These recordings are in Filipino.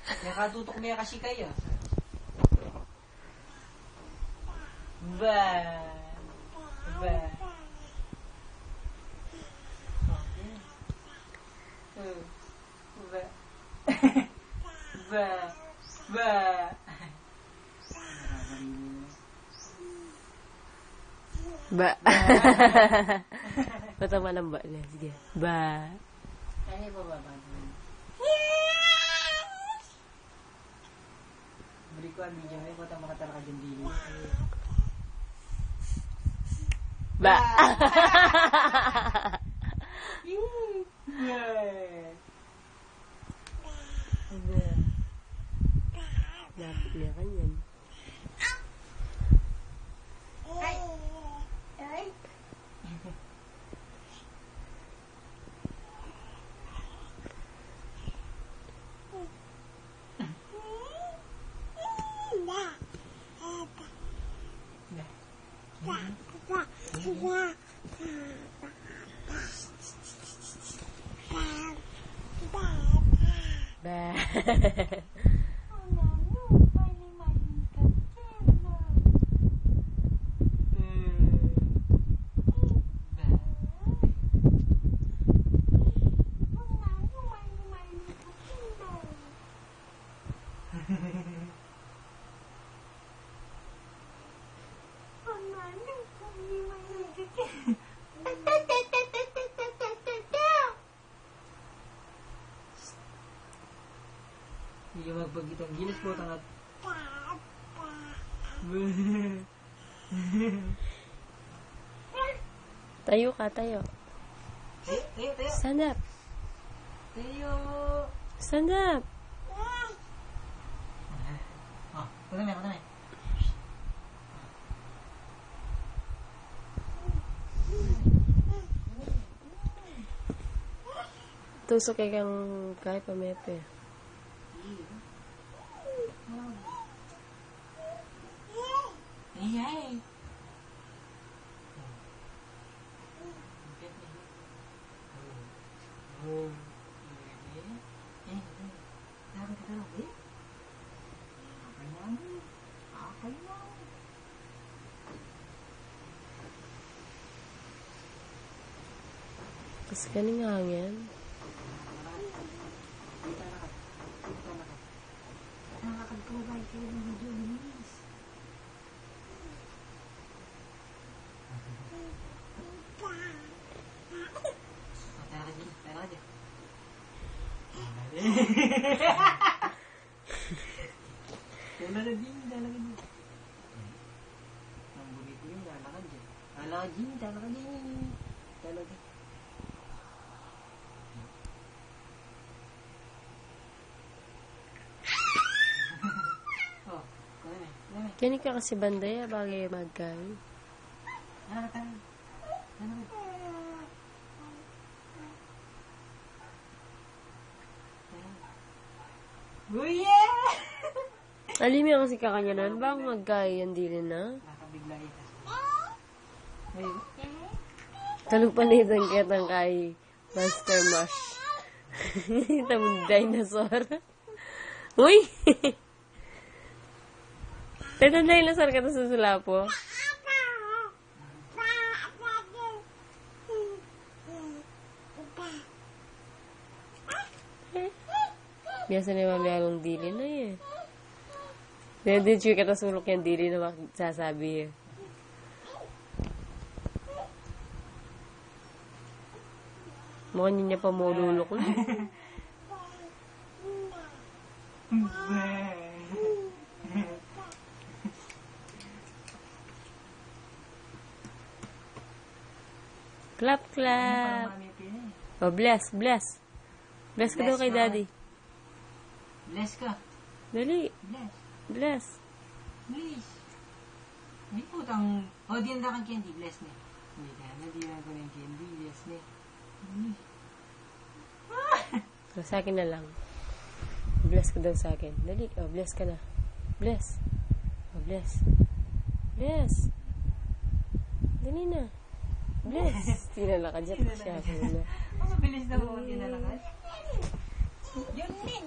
Nakatutok mo yan kasi kayo. Ba. Ba. Ba. Ba. Ba. Ba. Patama ng ba na. Sige. Ba. Kaya ba ba? Balik ko ang video ngayon. Kung tama ka talaga dyan din. Ba. Lapit niya kanyan. Ba. Hindi magbagitang gilis po tangat. Tayo ka, tayo. Tayo. Stand up. Tayo. Stand up. Patami. Tusok kang kahit pamepe. Ay. Kasi kaning hangin. Nakakagprovide kayo ng video, miss. Tara ka dyan. Dalaga dyan. Ang burrito yun, dalaga dyan. Dalaga dyan. Kani ka kasi bandaya bagay magkay. Buya! Alimi kasi kakanyanan bang magkay yan dili na. Nakabigla ito. Talupanitan kitang kay Master Mash. Tamang dinosaur. Uy! Tatang dinosaur ka to sa sulapo. Biasa na yung mamayalong dili na eh. Did you kita sulok yung dili na sasabi eh. Mukhang niya pa mululok na. Clap, clap. Oh, bless. Bless ka daw kay daddy. Bless ka. Dali. Bless. Please. Hindi po tang... O, di nanda kang candy. Bless niya. Hindi ka. Nadiyan ko na yung candy. Bless niya. So, sa akin na lang. Bless ka daw sa akin. Dali. Oh, bless ka na. Bless. Oh, bless. Bless. Dali na. Bless. Tinala ka dyan. Siya ako na. Ang mabilis na po tinala ka. Yun din.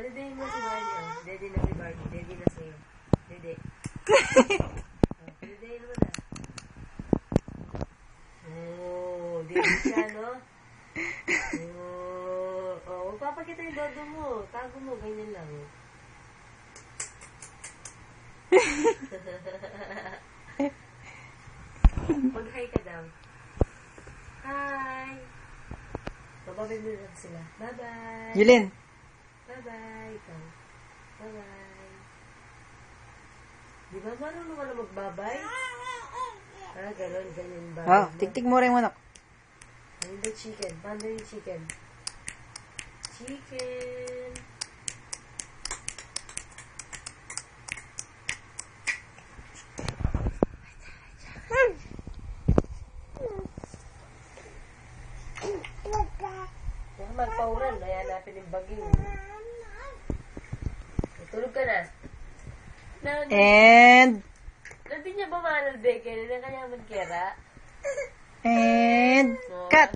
Palidayin mo si Barney, oh. Dede na si Barney. Dede na sa'yo. Dede. Palidayin mo na. Oh, dede siya, no? Oh, magpapakita yung dodo mo. Tago mo, ganyan lang. Mag-hi ka daw. Hi! Bababay mo lang sila. Bye-bye! Julin! Bye-bye! Ikaw. Bye-bye! Di ba marunong ka na magbabay? Ganon, ganyan babay Oh, mo. tiktik mo rin manok. Ano ba chicken? Paano yung chicken? Chicken! Huwag magpauran. Kaya hanapin yung baging. Tulog ka na. And... Nanti niya ba manal beke? Nanti kanya magkera? And... So, Cut!